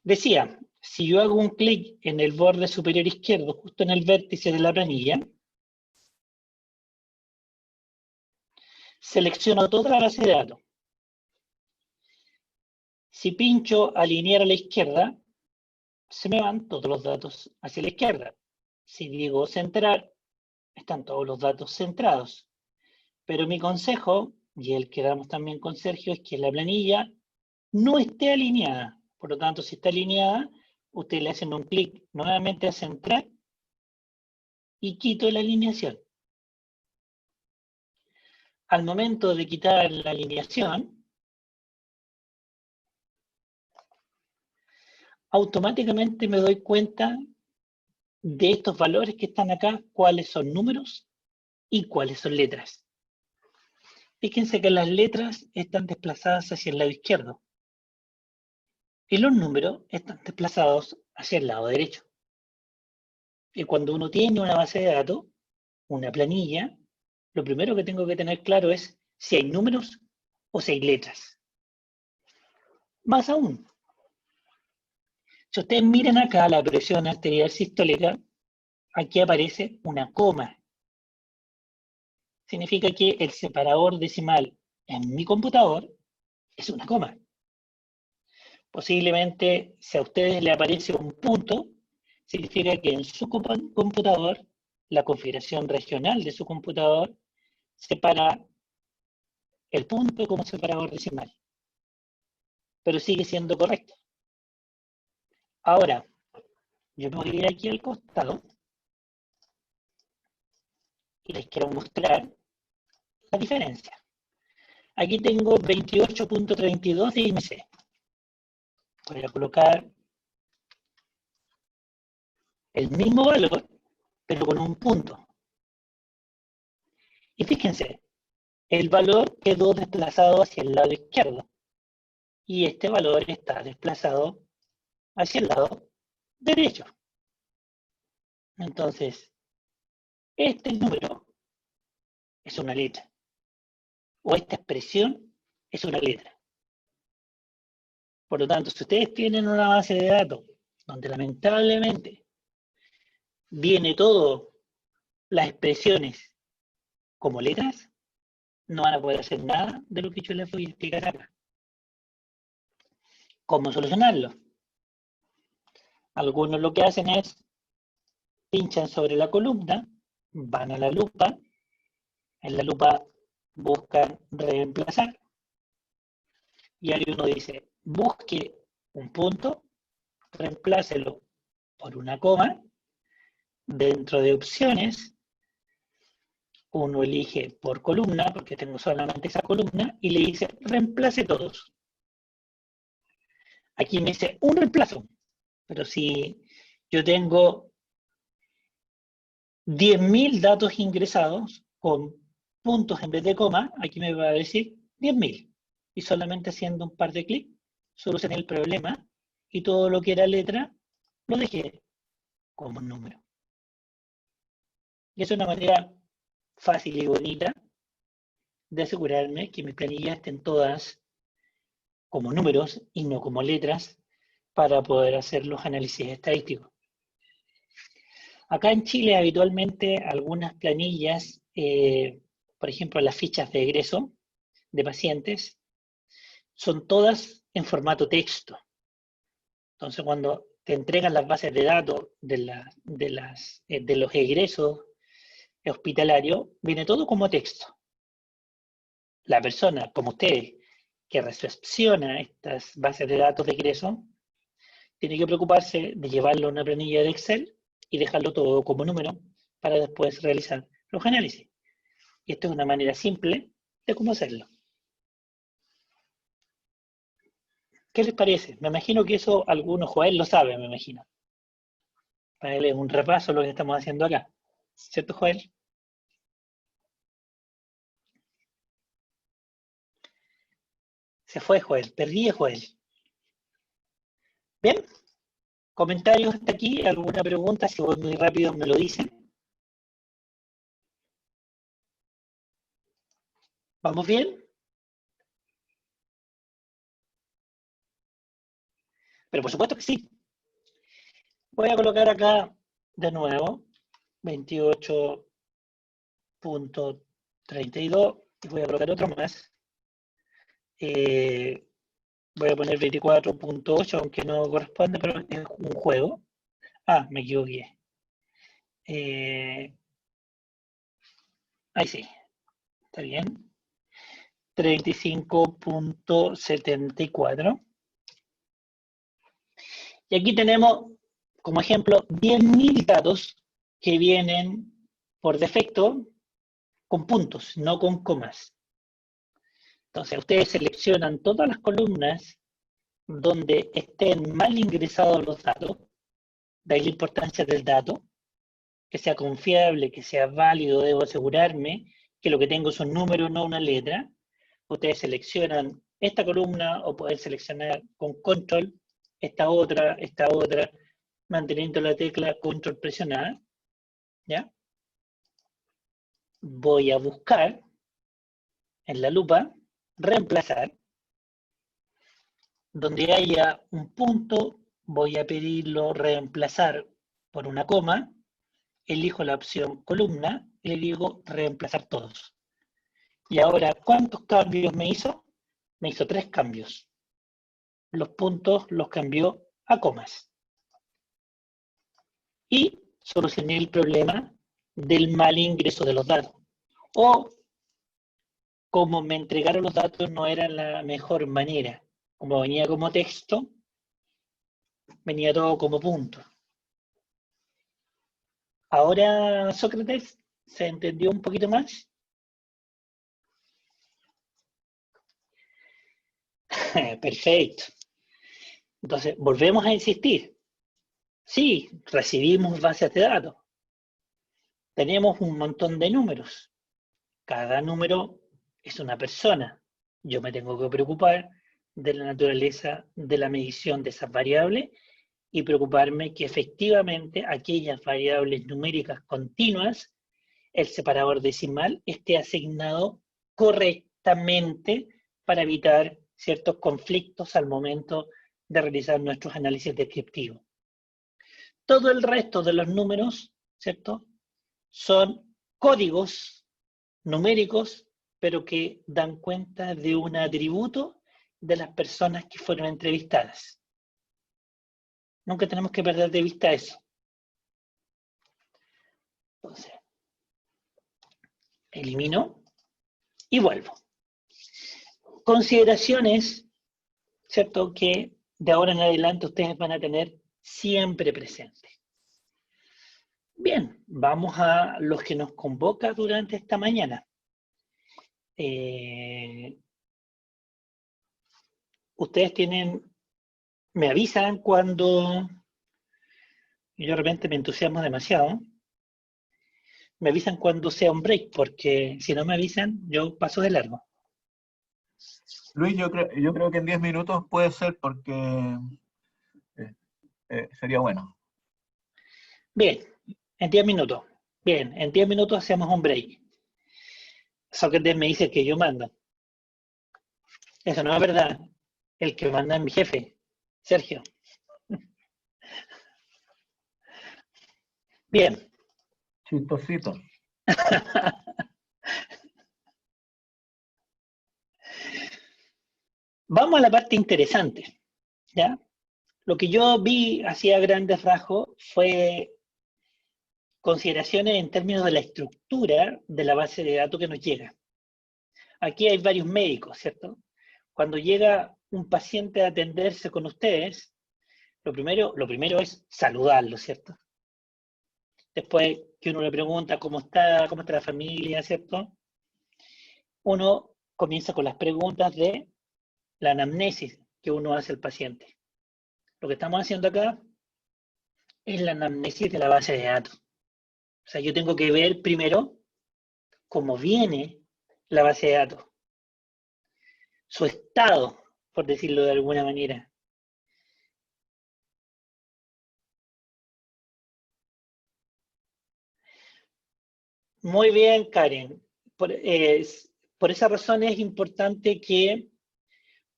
Speaker 1: Decía, si yo hago un clic en el borde superior izquierdo, justo en el vértice de la planilla, selecciono toda la base de datos. Si pincho alinear a la izquierda, se me van todos los datos hacia la izquierda. Si digo centrar, están todos los datos centrados. Pero mi consejo, y el que damos también con Sergio, es que la planilla no esté alineada. Por lo tanto, si está alineada, ustedes le hacen un clic nuevamente a centrar y quito la alineación. Al momento de quitar la alineación, automáticamente me doy cuenta de estos valores que están acá, cuáles son números y cuáles son letras. Fíjense que las letras están desplazadas hacia el lado izquierdo y los números están desplazados hacia el lado derecho. Y cuando uno tiene una base de datos, una planilla, lo primero que tengo que tener claro es si hay números o si hay letras. Más aún, si ustedes miran acá la presión arterial sistólica, aquí aparece una coma. Significa que el separador decimal en mi computador es una coma. Posiblemente, si a ustedes le aparece un punto, significa que en su computador, la configuración regional de su computador separa el punto como separador decimal. Pero sigue siendo correcto. Ahora, yo me voy a ir aquí al costado y les quiero mostrar la diferencia. Aquí tengo 28.32 de IMC. Voy a colocar el mismo valor, pero con un punto. Y fíjense, el valor quedó desplazado hacia el lado izquierdo. Y este valor está desplazado hacia el lado derecho. Entonces, este número es una letra. O esta expresión es una letra. Por lo tanto, si ustedes tienen una base de datos donde lamentablemente viene todo las expresiones como letras, no van a poder hacer nada de lo que yo les voy a explicar acá. ¿Cómo solucionarlo? Algunos lo que hacen es pinchan sobre la columna, van a la lupa, en la lupa buscan reemplazar, y ahí uno dice, busque un punto, reemplácelo por una coma, dentro de opciones, uno elige por columna, porque tengo solamente esa columna, y le dice, reemplace todos. Aquí me dice un reemplazo, pero si yo tengo 10.000 datos ingresados con puntos en vez de coma, aquí me va a decir 10.000. Y solamente haciendo un par de clics, solucioné el problema y todo lo que era letra lo dejé como número. Y es una manera fácil y bonita de asegurarme que mis planillas estén todas como números y no como letras para poder hacer los análisis estadísticos. Acá en Chile habitualmente algunas planillas, por ejemplo las fichas de egreso de pacientes, son todas en formato texto. Entonces cuando te entregan las bases de datos de los egresos hospitalarios, viene todo como texto. La persona, como ustedes, que recepciona estas bases de datos de egreso, tiene que preocuparse de llevarlo a una planilla de Excel y dejarlo todo como número para después realizar los análisis. Y esta es una manera simple de cómo hacerlo. ¿Qué les parece? Me imagino que eso algunos, Joel, lo sabe, me imagino. Para él es un repaso lo que estamos haciendo acá. ¿Cierto, Joel? Se fue Joel, perdí a Joel. ¿Bien? ¿Comentarios hasta aquí? ¿Alguna pregunta? Si voy muy rápido me lo dicen. ¿Vamos bien? Pero por supuesto que sí. Voy a colocar acá de nuevo 28.32 y voy a colocar otro más. Voy a poner 24.8, aunque no corresponde, pero es un juego. Ah, me equivoqué. Ahí sí, está bien. 35.74. Y aquí tenemos, como ejemplo, 10.000 datos que vienen por defecto con puntos, no con comas. Entonces, ustedes seleccionan todas las columnas donde estén mal ingresados los datos, de ahí la importancia del dato, que sea confiable, que sea válido, debo asegurarme que lo que tengo son números, no una letra. Ustedes seleccionan esta columna o pueden seleccionar con control esta otra, manteniendo la tecla control presionada, ¿ya? Voy a buscar en la lupa, reemplazar, donde haya un punto, voy a pedirlo reemplazar por una coma, elijo la opción columna y le digo reemplazar todos. Y ahora, ¿cuántos cambios me hizo? Me hizo 3 cambios. Los puntos los cambió a comas. Y solucioné el problema del mal ingreso de los datos. O como me entregaron los datos no era la mejor manera. Como venía como texto, venía todo como punto. Ahora, Sócrates, ¿se entendió un poquito más? Perfecto. Entonces, volvemos a insistir. Sí, recibimos bases de datos. Tenemos un montón de números. Cada número es una persona. Yo me tengo que preocupar de la naturaleza de la medición de esas variables y preocuparme que efectivamente aquellas variables numéricas continuas, el separador decimal esté asignado correctamente para evitar ciertos conflictos al momento de realizar nuestros análisis descriptivos. Todo el resto de los números, ¿cierto?, son códigos numéricos, pero que dan cuenta de un atributo de las personas que fueron entrevistadas. Nunca tenemos que perder de vista eso. Entonces, elimino y vuelvo. Consideraciones, ¿cierto?, que de ahora en adelante ustedes van a tener siempre presentes. Bien, vamos a los que nos convoca durante esta mañana. Ustedes me avisan cuando yo de repente me entusiasmo demasiado. Me avisan cuando sea un break, porque si no me avisan, yo paso de largo.
Speaker 2: Luis, yo creo que en 10 minutos puede ser porque sería bueno.
Speaker 1: Bien, en 10 minutos. Bien, en 10 minutos hacemos un break. Sócrates me dice que yo mando. Eso no es verdad. El que manda es mi jefe, Sergio. Bien.
Speaker 2: Chistosito.
Speaker 1: Vamos a la parte interesante, ¿ya? Lo que yo vi así a grandes rasgos fue consideraciones en términos de la estructura de la base de datos que nos llega. Aquí hay varios médicos, ¿cierto? Cuando llega un paciente a atenderse con ustedes, lo primero es saludarlo, ¿cierto? Después que uno le pregunta cómo está la familia, ¿cierto? Uno comienza con las preguntas de la anamnesis que uno hace al paciente. Lo que estamos haciendo acá es la anamnesis de la base de datos. O sea, yo tengo que ver primero cómo viene la base de datos, su estado, por decirlo de alguna manera. Muy bien, Karen. Por esa razón es importante que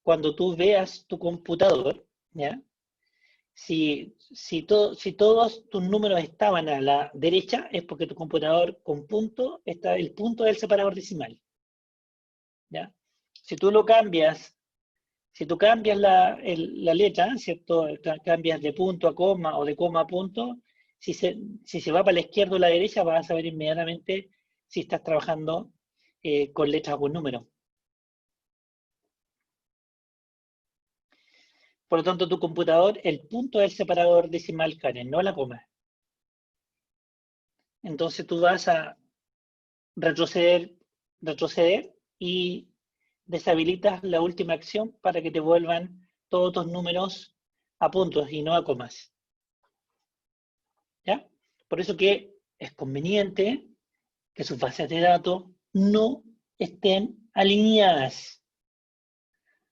Speaker 1: cuando tú veas tu computador, ¿ya? Si todos tus números estaban a la derecha, es porque tu computador con punto está el punto del separador decimal, ¿ya? Si tú lo cambias, si tú cambias la letra, ¿cierto? Cambias de punto a coma o de coma a punto, si se va para la izquierda o la derecha, vas a saber inmediatamente si estás trabajando con letras o con números. Por lo tanto, tu computador, el punto es el separador decimal, Karen, no la coma. Entonces tú vas a retroceder y deshabilitas la última acción para que te vuelvan todos tus números a puntos y no a comas. ¿Ya? Por eso que es conveniente que sus bases de datos no estén alineadas.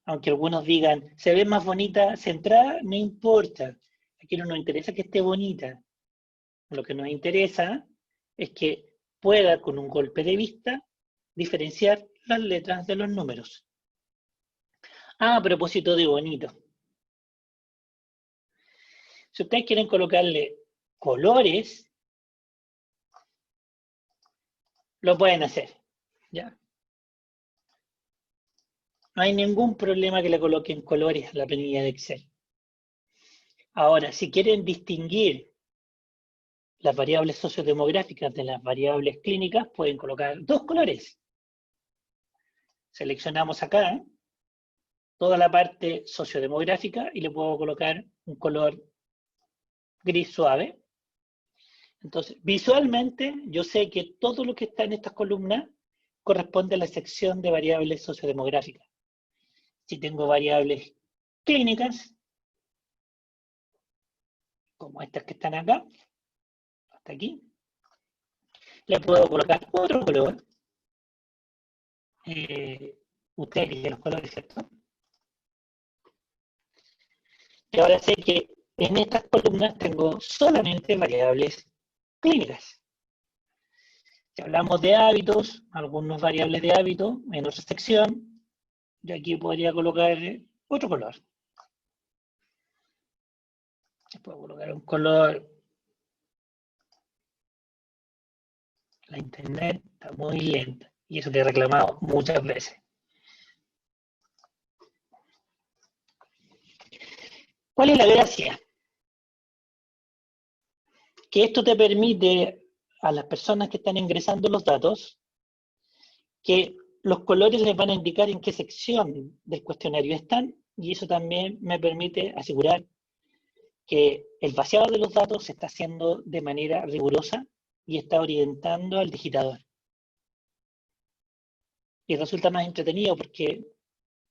Speaker 1: Aunque algunos digan, se ve más bonita centrada, no importa. Aquí no nos interesa que esté bonita. Lo que nos interesa es que pueda, con un golpe de vista, diferenciar las letras de los números. Ah, a propósito de bonito. Si ustedes quieren colocarle colores, lo pueden hacer. ¿Ya? No hay ningún problema que le coloquen colores a la planilla de Excel. Ahora, si quieren distinguir las variables sociodemográficas de las variables clínicas, pueden colocar dos colores. Seleccionamos acá toda la parte sociodemográfica y le puedo colocar un color gris suave. Entonces, visualmente, yo sé que todo lo que está en estas columnas corresponde a la sección de variables sociodemográficas. Si tengo variables clínicas, como estas que están acá, hasta aquí, le puedo colocar otro color. Ustedes eligen los colores, ¿cierto? Y ahora sé que en estas columnas tengo solamente variables clínicas. Si hablamos de hábitos, algunas variables de hábito, en otra sección, yo aquí podría colocar otro color. Puedo colocar un color. La internet está muy lenta. Y eso que he reclamado muchas veces. ¿Cuál es la gracia? Que esto te permite a las personas que están ingresando los datos que los colores les van a indicar en qué sección del cuestionario están, y eso también me permite asegurar que el vaciado de los datos se está haciendo de manera rigurosa y está orientando al digitador. Y resulta más entretenido porque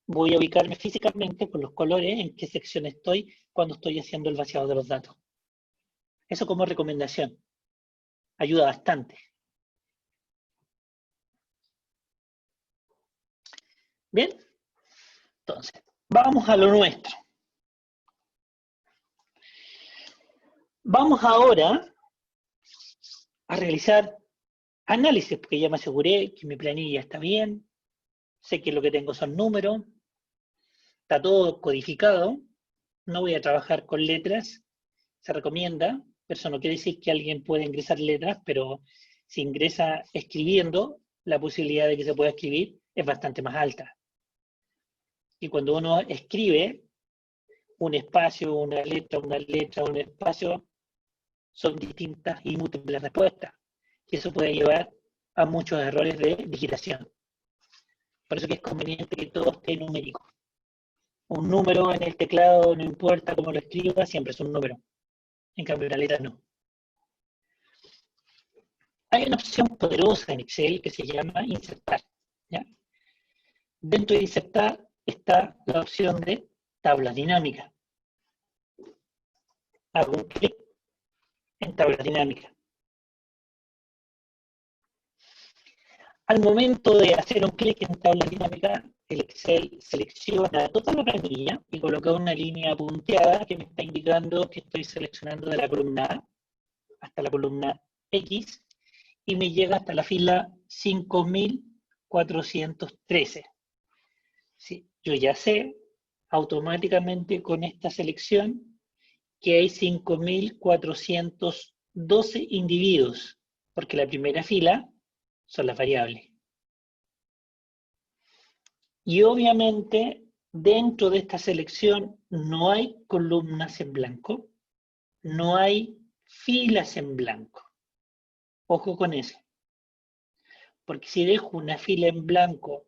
Speaker 1: voy a ubicarme físicamente con los colores en qué sección estoy cuando estoy haciendo el vaciado de los datos. Eso como recomendación. Ayuda bastante. Bien, entonces, vamos a lo nuestro. Vamos ahora a realizar análisis, porque ya me aseguré que mi planilla está bien, sé que lo que tengo son números, está todo codificado, no voy a trabajar con letras, se recomienda, eso no quiere decir que alguien pueda ingresar letras, pero si ingresa escribiendo, la posibilidad de que se pueda escribir es bastante más alta. Y cuando uno escribe un espacio, una letra, un espacio, son distintas y múltiples respuestas. Y eso puede llevar a muchos errores de digitación. Por eso que es conveniente que todo esté numérico. Un número en el teclado, no importa cómo lo escriba, siempre es un número. En cambio, una letra no. Hay una opción poderosa en Excel que se llama insertar. ¿Ya? Dentro de insertar está la opción de tabla dinámica. Hago un clic en tabla dinámica. Al momento de hacer un clic en tabla dinámica, el Excel selecciona toda la planilla y coloca una línea punteada que me está indicando que estoy seleccionando de la columna A hasta la columna X y me llega hasta la fila 5413. Sí, yo ya sé automáticamente con esta selección que hay 5412 individuos, porque la primera fila son las variables. Y obviamente, dentro de esta selección no hay columnas en blanco, no hay filas en blanco. Ojo con eso. Porque si dejo una fila en blanco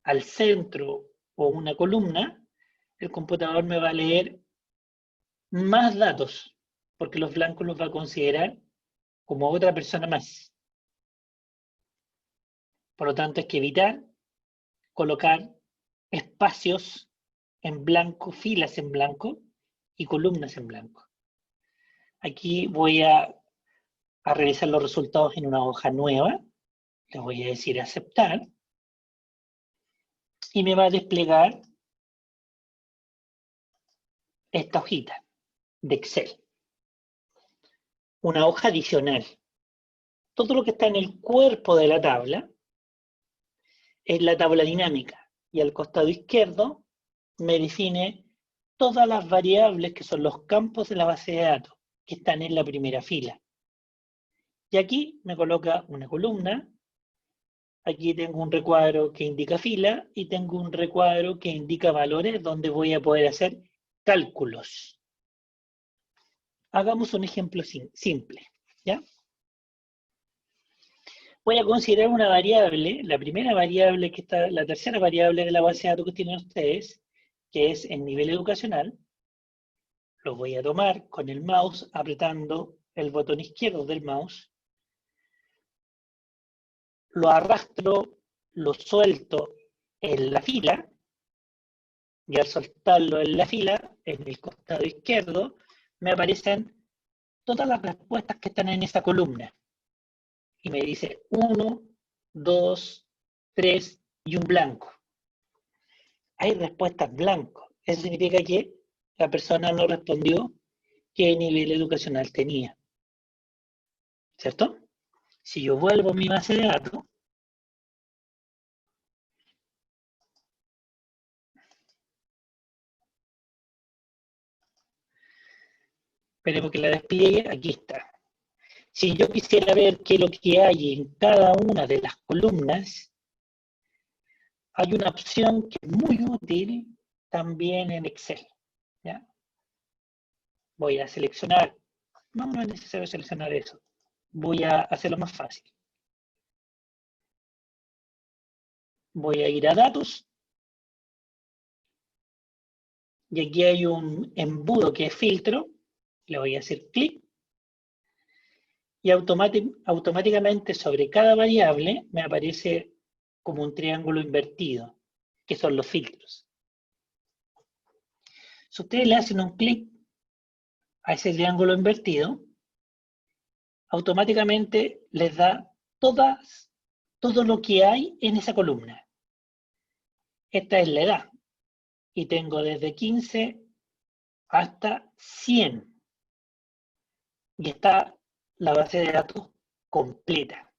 Speaker 1: al centro o una columna, el computador me va a leer más datos, porque los blancos los va a considerar como otra persona más. Por lo tanto, hay que evitar colocar espacios en blanco, filas en blanco y columnas en blanco. Aquí voy a revisar los resultados en una hoja nueva. Le voy a decir aceptar. Y me va a desplegar esta hojita de Excel. Una hoja adicional. Todo lo que está en el cuerpo de la tabla es la tabla dinámica. Y al costado izquierdo me define todas las variables que son los campos de la base de datos que están en la primera fila. Y aquí me coloca una columna. Aquí tengo un recuadro que indica fila y tengo un recuadro que indica valores donde voy a poder hacer cálculos. Hagamos un ejemplo simple, ¿ya? Voy a considerar una variable, la primera variable que está, la tercera variable de la base de datos que tienen ustedes, que es el nivel educacional. Lo voy a tomar con el mouse apretando el botón izquierdo del mouse. Lo arrastro, lo suelto en la fila, y al soltarlo en la fila, en el costado izquierdo, me aparecen todas las respuestas que están en esa columna. Y me dice 1, 2, 3 y un blanco. Hay respuestas blancos. Eso significa que la persona no respondió qué nivel educacional tenía. ¿Cierto? Si yo vuelvo a mi base de datos, esperemos que la despliegue, aquí está. Si yo quisiera ver qué es lo que hay en cada una de las columnas, hay una opción que es muy útil también en Excel, ¿ya? Voy a seleccionar, no es necesario seleccionar eso, voy a hacerlo más fácil. Voy a ir a datos, y aquí hay un embudo que es filtro, le voy a hacer clic, y automáticamente sobre cada variable me aparece como un triángulo invertido, que son los filtros. Si ustedes le hacen un clic a ese triángulo invertido, automáticamente les da todo lo que hay en esa columna. Esta es la edad, y tengo desde 15 hasta 100. Y está la base de datos completa.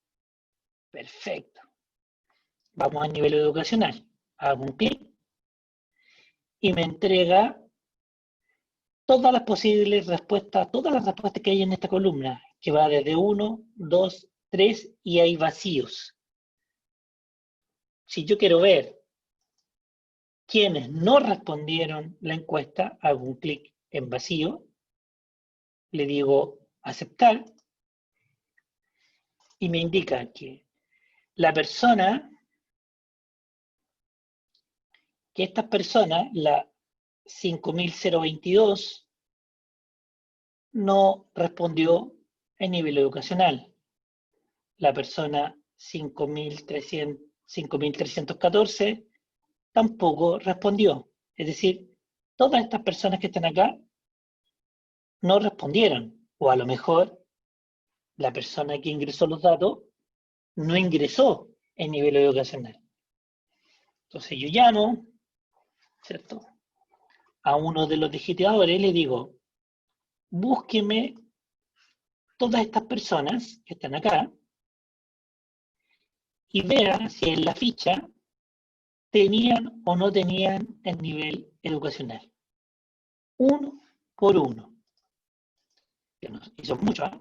Speaker 1: Perfecto. Vamos al nivel educacional. Hago un clic y me entrega todas las posibles respuestas, todas las respuestas que hay en esta columna, que va desde 1, 2, 3 y hay vacíos. Si yo quiero ver quienes no respondieron la encuesta, hago un clic en vacío, le digo aceptar y me indica que la persona, que estas personas, la 5022, no respondió en nivel educacional. La persona 5314 tampoco respondió. Es decir, todas estas personas que están acá no respondieron. O a lo mejor la persona que ingresó los datos no ingresó en nivel educacional. Entonces yo llamo, ¿cierto?, a uno de los digitadores y le digo, búsqueme todas estas personas que están acá y vea si en la ficha tenían o no tenían el nivel educacional. Uno por uno. Y son muchos, ¿eh?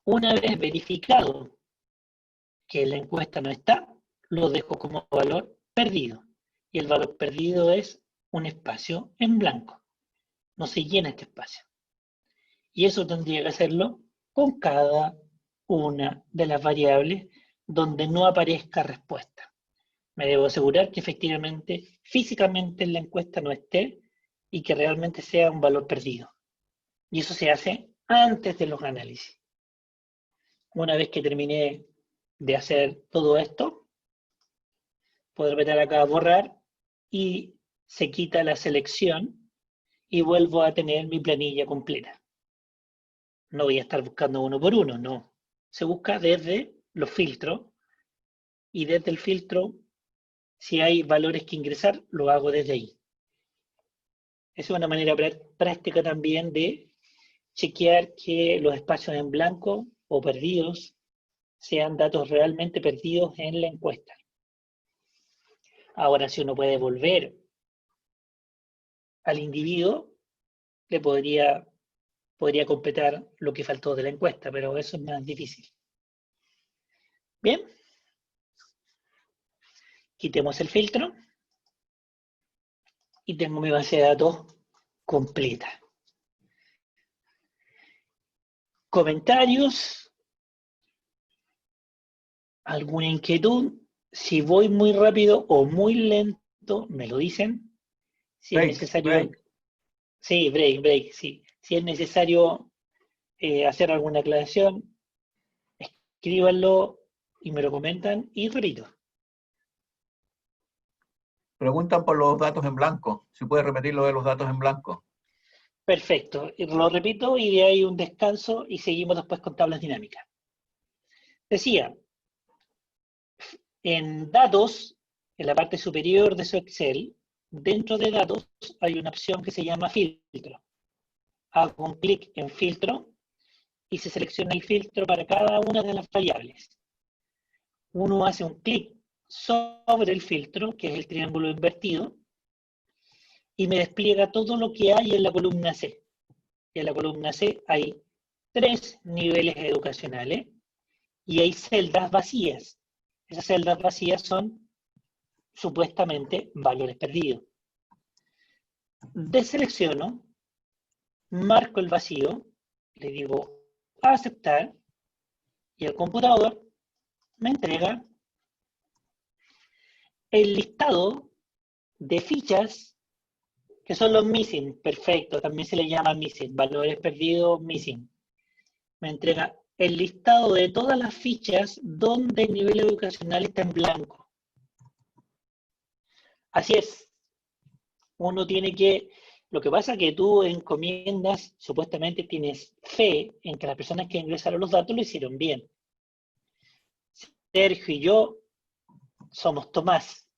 Speaker 1: Una vez verificado que la encuesta no está, lo dejo como valor perdido. Y el valor perdido es un espacio en blanco. No se llena este espacio. Y eso tendría que hacerlo con cada una de las variables donde no aparezca respuesta. Me debo asegurar que efectivamente, físicamente en la encuesta no esté y que realmente sea un valor perdido. Y eso se hace antes de los análisis. Una vez que terminé de hacer todo esto, puedo apretar acá a borrar y se quita la selección y vuelvo a tener mi planilla completa. No voy a estar buscando uno por uno, no. Se busca desde los filtros y desde el filtro, si hay valores que ingresar, lo hago desde ahí. Es una manera práctica también de chequear que los espacios en blanco o perdidos sean datos realmente perdidos en la encuesta. Ahora, si uno puede volver al individuo, le podría completar lo que faltó de la encuesta, pero eso es más difícil. Bien. Quitemos el filtro y tengo mi base de datos completa. Comentarios. ¿Alguna inquietud? Si voy muy rápido o muy lento, me lo dicen. Si es necesario.
Speaker 2: Break.
Speaker 1: Sí, break, sí. Si es necesario hacer alguna aclaración, escríbanlo y me lo comentan y repito.
Speaker 2: Preguntan por los datos en blanco. Si puede repetir lo de los datos en blanco.
Speaker 1: Perfecto. Lo repito y de ahí un descanso y seguimos después con tablas dinámicas. Decía, en datos, en la parte superior de su Excel, dentro de datos hay una opción que se llama filtro. Hago un clic en filtro y se selecciona el filtro para cada una de las variables. Uno hace un clic sobre el filtro, que es el triángulo invertido, y me despliega todo lo que hay en la columna C. Y en la columna C hay 3 niveles educacionales y hay celdas vacías. Esas celdas vacías son supuestamente valores perdidos. Deselecciono, marco el vacío, le digo aceptar y el computador me entrega el listado de fichas que son los missing. Perfecto, también se le llama missing, valores perdidos missing. Me entrega el listado de todas las fichas donde el nivel educacional está en blanco. Así es. Uno tiene que... Lo que pasa es que tú encomiendas, supuestamente tienes fe en que las personas que ingresaron los datos lo hicieron bien. Sergio y yo somos Tomás.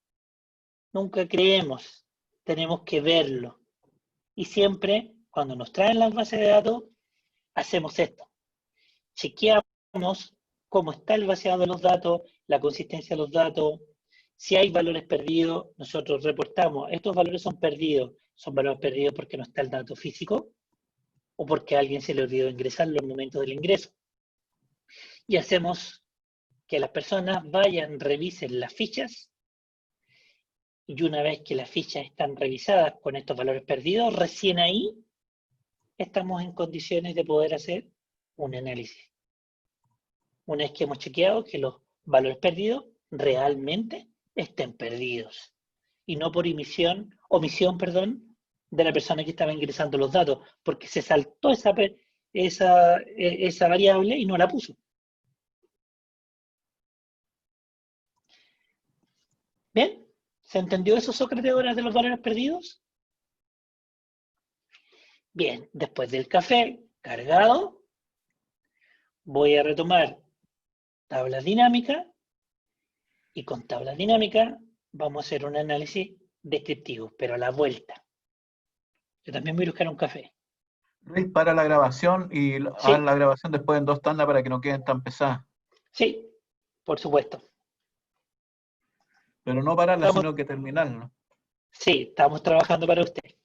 Speaker 1: Nunca creemos. Tenemos que verlo. Y siempre, cuando nos traen las bases de datos, hacemos esto. Chequeamos cómo está el vaciado de los datos, la consistencia de los datos. Si hay valores perdidos, nosotros reportamos. Estos valores son perdidos. Son valores perdidos porque no está el dato físico o porque a alguien se le olvidó ingresarlo en el momento del ingreso. Y hacemos que las personas vayan, revisen las fichas y una vez que las fichas están revisadas con estos valores perdidos, recién ahí estamos en condiciones de poder hacer un análisis. Una vez que hemos chequeado que los valores perdidos realmente estén perdidos y no por omisión, de la persona que estaba ingresando los datos, porque se saltó esa variable y no la puso. ¿Bien? ¿Se entendió eso, Sócrates, ahora de los valores perdidos? Bien, después del café cargado, voy a retomar tablas dinámicas y con tablas dinámicas vamos a hacer un análisis descriptivo, pero a la vuelta. Yo también voy a buscar un café.
Speaker 2: Luis, para la grabación y hagan la grabación después en 2 tandas para que no queden tan pesadas.
Speaker 1: Sí, por supuesto.
Speaker 2: Pero no pararla, sino que terminarla.
Speaker 1: Sí, estamos trabajando para usted.